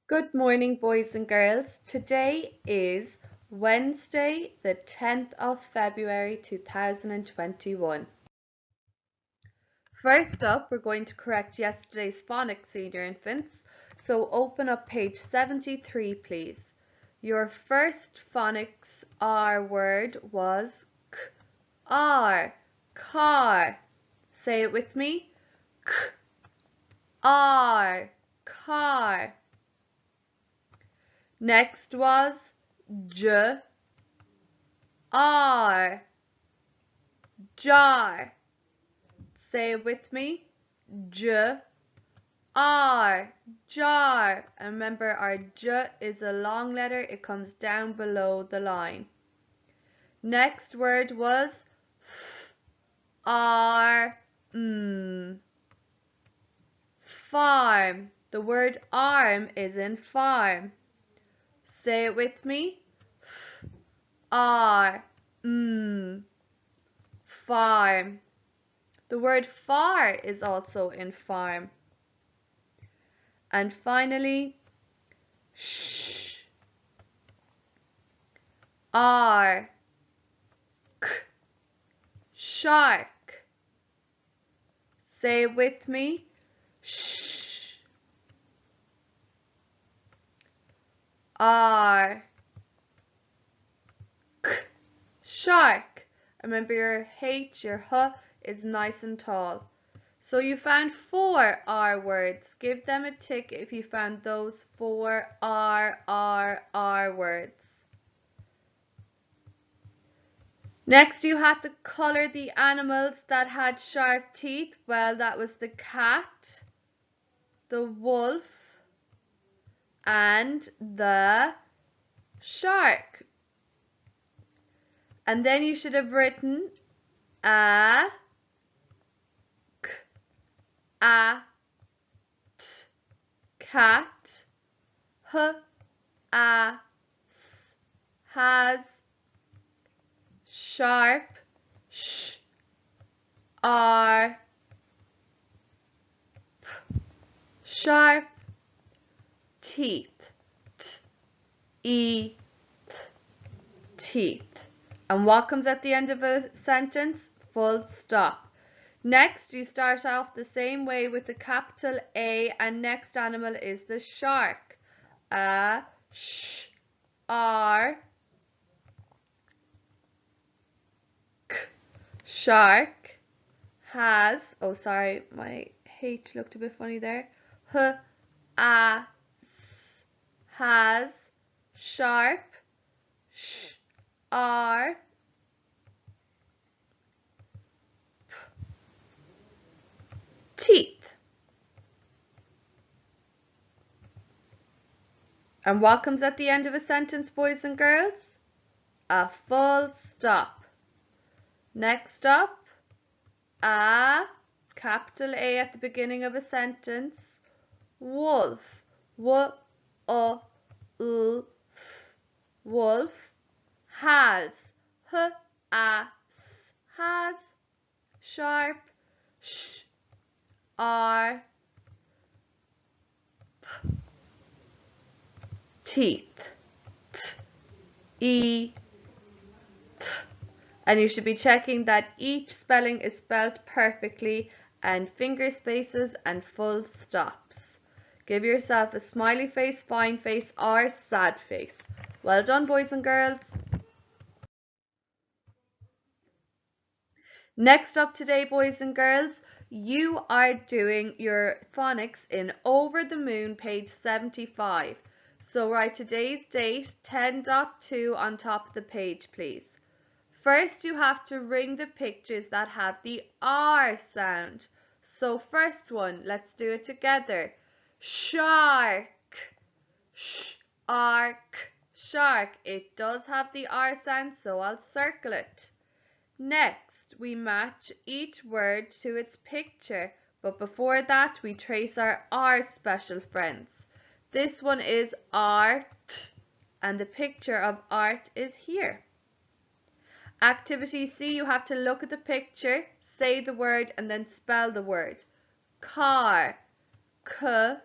Good morning, boys and girls. Today is Wednesday, the 10th of February 2021. First up, we're going to correct yesterday's phonics, senior infants. So open up page 73, please. Your first phonics R word was k, R, car. Say it with me. K, R, car. Next was j, r, jar. Say it with me. J, r, jar. And remember, our j is a long letter. It comes down below the line. Next word was arm. Farm. The word arm is in farm. Say it with me. Farm. The word far is also in farm. And finally, shark. Say it with me. Shark. Remember, your H, your H is nice and tall. So you found 4 R words. Give them a tick if you found those 4 R words. Next, you had to colour the animals that had sharp teeth. Well, that was the cat, the wolf, and the shark. And then you should have written a, k, a, t, cat, h, a, s, has, sharp, sh, r, p, sharp, teeth, t, e, th, teeth. And what comes at the end of a sentence? Full stop. Next, you start off the same way with the capital A, and next animal is the shark. A, sh, r, k. Shark has, oh sorry, my H looked a bit funny there. H, a, s, has, sharp, sh, r, p, teeth. And what comes at the end of a sentence, boys and girls? A full stop. Next up, a, capital A at the beginning of a sentence. Wolf. W, o, l, f. Wolf has. H, a, s, has. Sharp. Sh, r, p. Teeth. T, e, th. And you should be checking that each spelling is spelled perfectly and finger spaces and full stops. Give yourself a smiley face, fine face, or sad face. Well done, boys and girls. Next up today, boys and girls, you are doing your phonics in Over the Moon, page 75. So write today's date, 10.2 on top of the page, please. First, you have to ring the pictures that have the R sound. So first one, let's do it together. Shark. Shark. Shark. It does have the R sound, so I'll circle it. Next, we match each word to its picture, but before that, we trace our R special friends. This one is art, and the picture of art is here. Activity C, you have to look at the picture, say the word, and then spell the word. Car. K,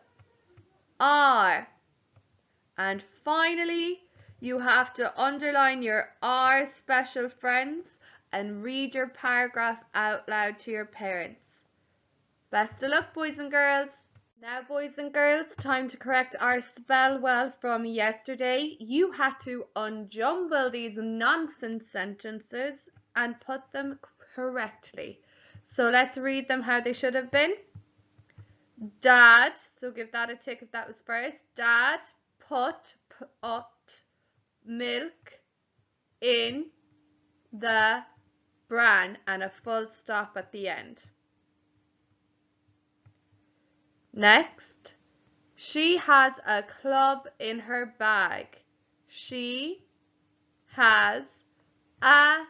R. And finally, you have to underline your R special friends and read your paragraph out loud to your parents. Best of luck, boys and girls. Now, boys and girls, time to correct our spell well from yesterday. You had to unjumble these nonsense sentences and put them correctly. So let's read them how they should have been. Dad, so give that a tick if that was first. Dad put milk in the bran and a full stop at the end. Next, she has a club in her bag. She has a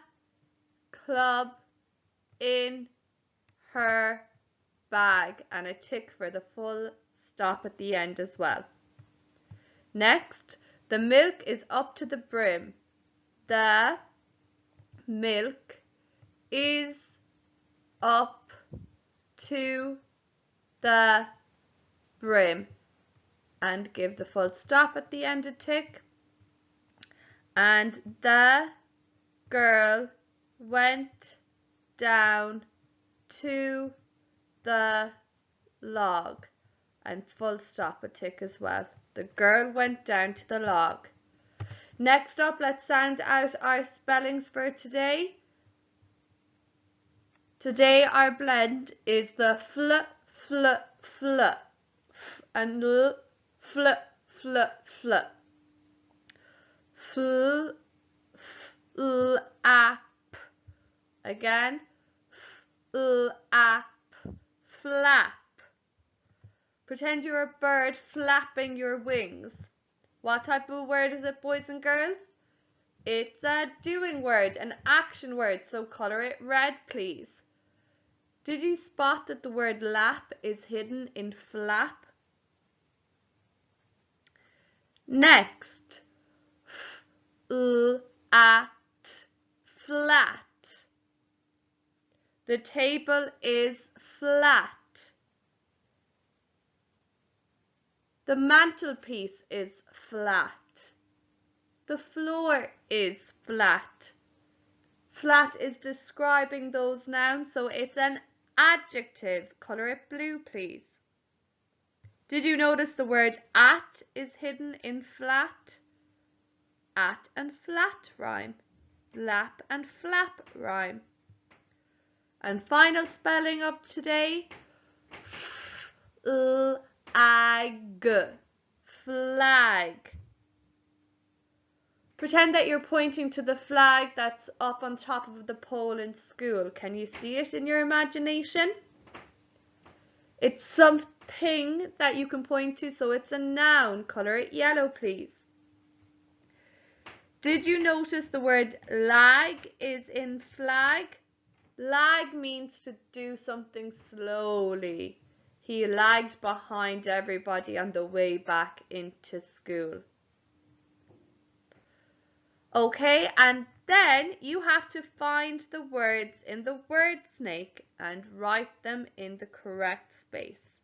club in her bag and a tick for the full stop at the end as well. Next, the milk is up to the brim. The milk is up to the brim and give the full stop at the end a tick. And the girl went down to the log and full stop a tick as well. The girl went down to the log. Next up, let's sound out our spellings for today. Today our blend is the fl, fl, fl, and l, fl, fl, fl. Fl, fl, ap. Again, fl, ap, flap. Pretend you're a bird flapping your wings. What type of word is it, boys and girls? It's a doing word, an action word, so colour it red, please. Did you spot that the word lap is hidden in flap? Next, at, flat. The table is flat. The mantelpiece is flat. The floor is flat. Flat is describing those nouns, so it's an adjective. Colour it blue, please. Did you notice the word at is hidden in flat? At and flat rhyme. Lap and flap rhyme. And final spelling of today, flag, flag. Pretend that you're pointing to the flag that's up on top of the pole in school. Can you see it in your imagination? It's something that you can point to, so it's a noun. Colour it yellow, please. Did you notice the word lag is in flag? Lag means to do something slowly. He lagged behind everybody on the way back into school. Okay, and then you have to find the words in the word snake and write them in the correct space.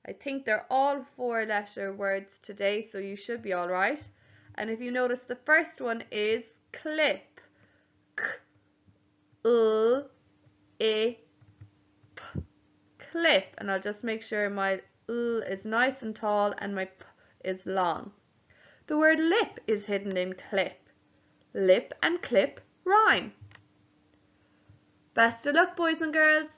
I think they're all 4-letter words today, so you should be all right. And if you notice, the first one is clip. K-L-I-P. Clip. And I'll just make sure my L is nice and tall and my P is long. The word lip is hidden in clip. Lip and clip rhyme. Best of luck, boys and girls.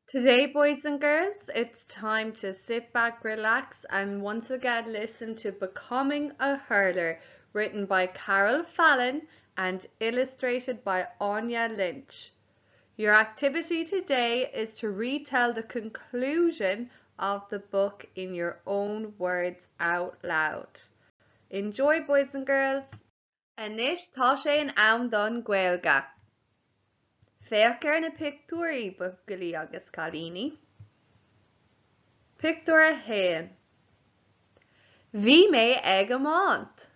Today, boys and girls, it's time to sit back, relax, and once again listen to Becoming a Hurler, written by Carol Fallon and illustrated by Anya Lynch. Your activity today is to retell the conclusion of the book in your own words out loud. Enjoy, boys and girls. Anois tá sé an am don Gaeilge. Féachar na pictúirí bugaí agus cálíní. Pictúir a héan. Bhí mé ag a mánt.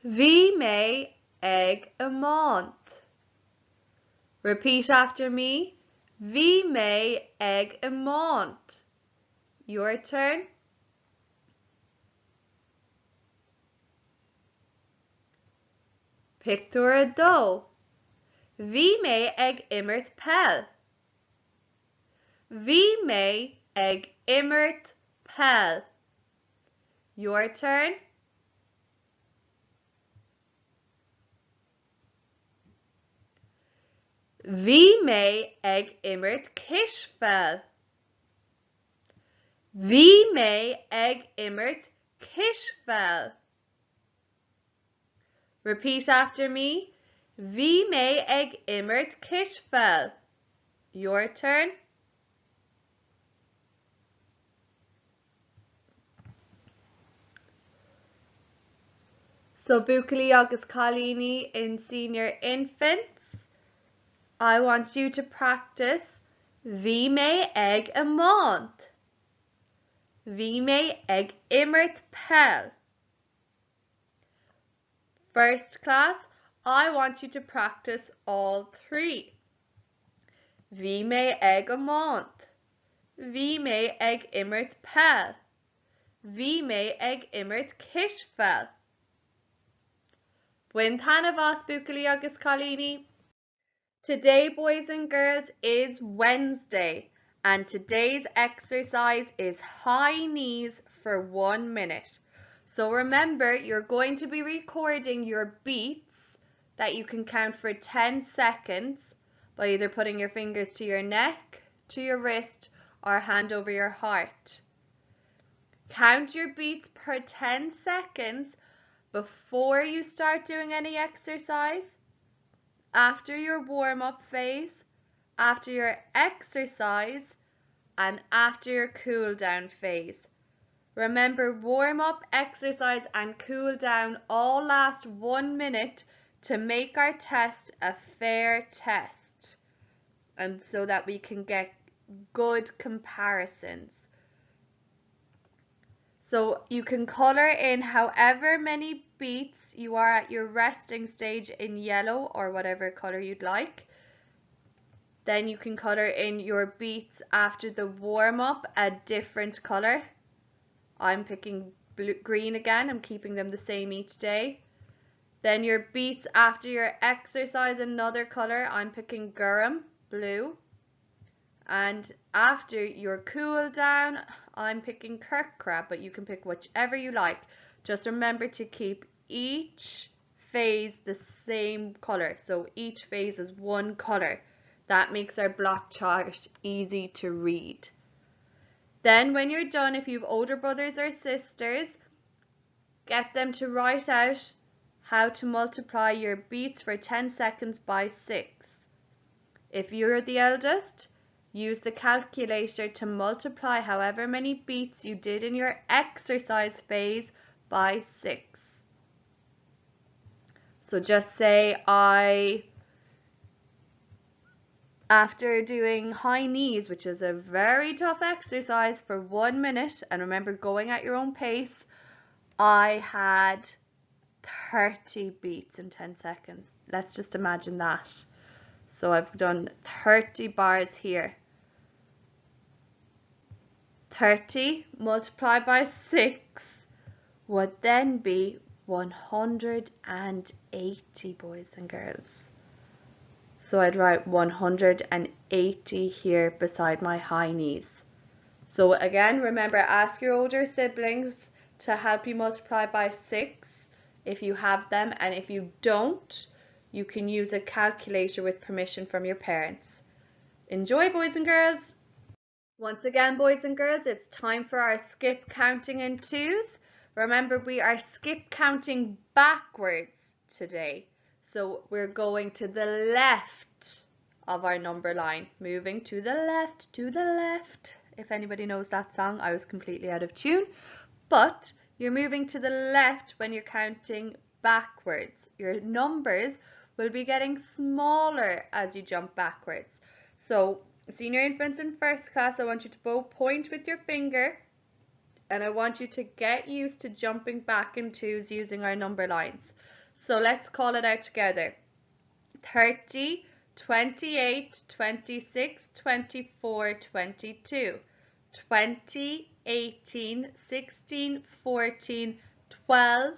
Bhí mé ag a mánt. Repeat after me. Bhí mé ag a mánt. Your turn. Picture a doe. Bhí mé ag imirt pell. Bhí mé ag imirt pell. Your turn. Bhí mé ag imirt cisfel. Bhí mé ag imirt cisfel. Repeat after me. Bhí mé ag imirt cisfel. Your turn. So Bucali agus Colini in senior infants, I want you to practice Bhí mé ag amont. Bhí mé ag imirt pell. First class, I want you to practice all three. Bhí mé ag amont. Bhí mé ag imirt pell. Bhí mé ag imirt cisfel. Buin tanna vas Bucali agus Colini. Today, boys and girls, is Wednesday, and today's exercise is high knees for 1 minute. So remember, you're going to be recording your beats that you can count for 10 seconds by either putting your fingers to your neck, to your wrist, or hand over your heart. Count your beats per 10 seconds before you start doing any exercise, after your warm-up phase, after your exercise, and after your cool-down phase. Remember, warm-up, exercise, and cool-down all last 1 minute to make our test a fair test, and so that we can get good comparisons. So you can colour in however many beats you are at your resting stage in yellow or whatever colour you'd like. Then you can colour in your beats after the warm-up a different colour. I'm picking green again. I'm keeping them the same each day. Then your beats after your exercise another colour. I'm picking garum, blue. And after your cool down, I'm picking Kirk crab, but you can pick whichever you like. Just remember to keep each phase the same colour. So each phase is one colour. That makes our block chart easy to read. Then when you're done, if you have older brothers or sisters, get them to write out how to multiply your beats for 10 seconds by 6. If you're the eldest, use the calculator to multiply however many beats you did in your exercise phase by 6. So just say after doing high knees, which is a very tough exercise for 1 minute, and remember going at your own pace, I had 30 beats in 10 seconds. Let's just imagine that. So I've done 30 bars here. 30 multiplied by 6 would then be 180, boys and girls. So I'd write 180 here beside my high knees. So again, remember, ask your older siblings to help you multiply by 6 if you have them, and if you don't, you can use a calculator with permission from your parents. Enjoy, boys and girls! Once again, boys and girls, it's time for our skip counting in twos. Remember, we are skip counting backwards today. So we're going to the left of our number line, moving to the left, to the left. If anybody knows that song, I was completely out of tune. But you're moving to the left when you're counting backwards. Your numbers will be getting smaller as you jump backwards. So senior infants in first class, I want you to both point with your finger, and I want you to get used to jumping back in twos using our number lines. So let's call it out together. 30, 28, 26, 24, 22, 20, 18, 16, 14, 12,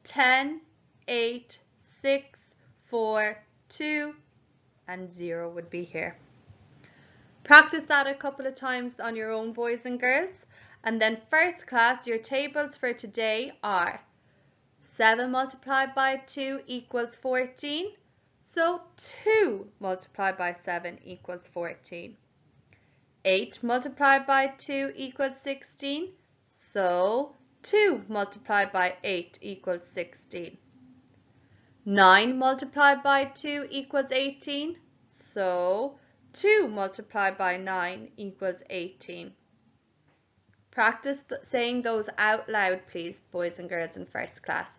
10, 8, 6, 4, 2, and 0 would be here. Practice that a couple of times on your own, boys and girls. And then first class, your tables for today are 7 multiplied by 2 equals 14. So 2 multiplied by 7 equals 14. 8 multiplied by 2 equals 16. So 2 multiplied by 8 equals 16. 9 multiplied by 2 equals 18. So 2 multiplied by 9 equals 18. Practice saying those out loud, please, boys and girls in first class.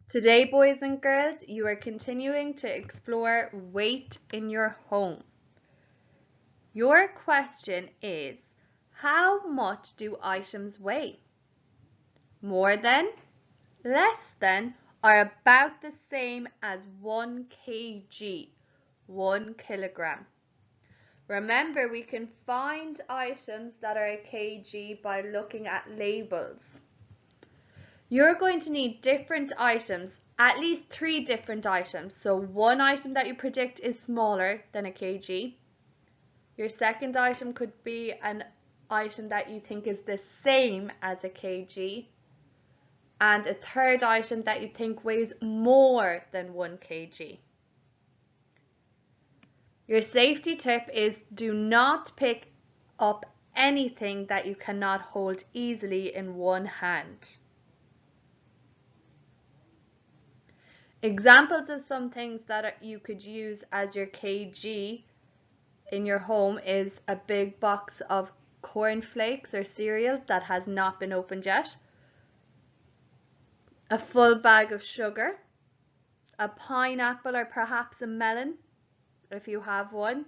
Today, boys and girls, you are continuing to explore weight in your home. Your question is, how much do items weigh? More than, less than, or about the same as 1 kg, 1 kilogram. Remember, we can find items that are a kg by looking at labels. You're going to need different items, at least 3 different items. So one item that you predict is smaller than a kg. Your second item could be an item that you think is the same as a kg. And a third item that you think weighs more than 1 kg. Your safety tip is do not pick up anything that you cannot hold easily in one hand. Examples of some things that you could use as your kg in your home is a big box of cornflakes or cereal that has not been opened yet, a full bag of sugar, a pineapple or perhaps a melon if you have one,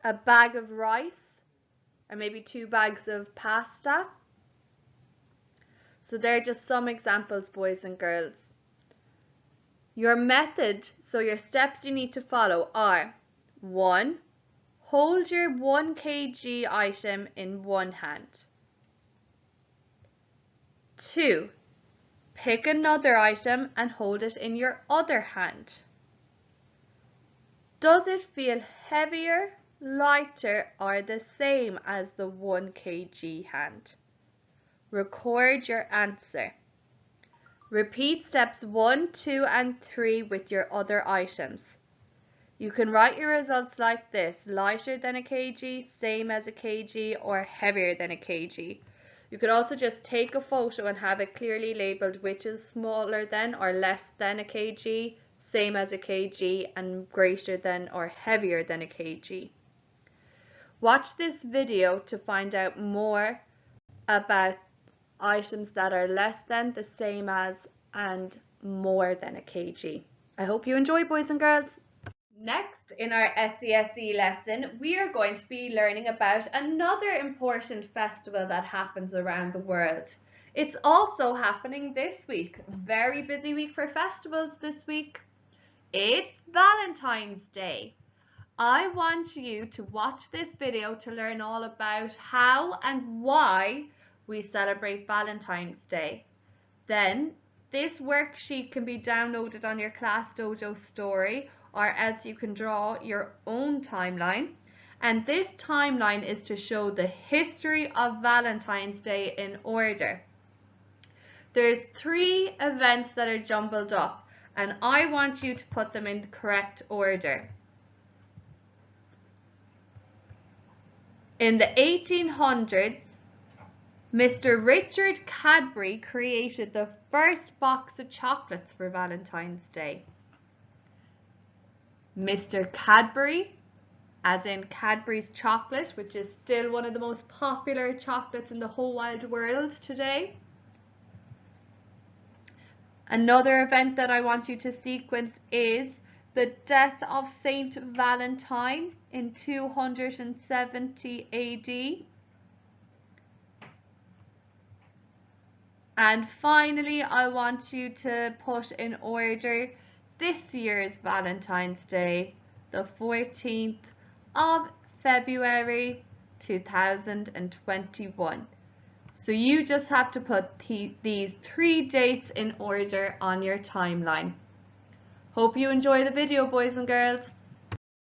a bag of rice, or maybe 2 bags of pasta. So they're just some examples, boys and girls. Your method, so your steps you need to follow are 1. Hold your 1 kg item in one hand. 2. Pick another item and hold it in your other hand. Does it feel heavier, lighter, or the same as the 1 kg hand? Record your answer. Repeat steps 1, 2, and 3 with your other items. You can write your results like this: lighter than a kg, same as a kg, or heavier than a kg. You could also just take a photo and have it clearly labelled which is smaller than or less than a kg, same as a kg, and greater than or heavier than a kg. Watch this video to find out more about items that are less than, the same as, and more than a kg. I hope you enjoy, boys and girls. Next in our SESE lesson, we are going to be learning about another important festival that happens around the world. It's also happening this week. Very busy week for festivals this week. It's Valentine's Day. I want you to watch this video to learn all about how and why we celebrate Valentine's Day. Then this worksheet can be downloaded on your Class Dojo story, or else you can draw your own timeline. And this timeline is to show the history of Valentine's Day in order. There's 3 events that are jumbled up, and I want you to put them in the correct order. In the 1800s, Mr. Richard Cadbury created the first box of chocolates for Valentine's Day. Mr. Cadbury, as in Cadbury's chocolate, which is still one of the most popular chocolates in the whole wide world today. Another event that I want you to sequence is the death of Saint Valentine in 270 AD. And finally, I want you to put in order this year's Valentine's Day, the 14th of February 2021. So you just have to put these 3 dates in order on your timeline. Hope you enjoy the video, boys and girls.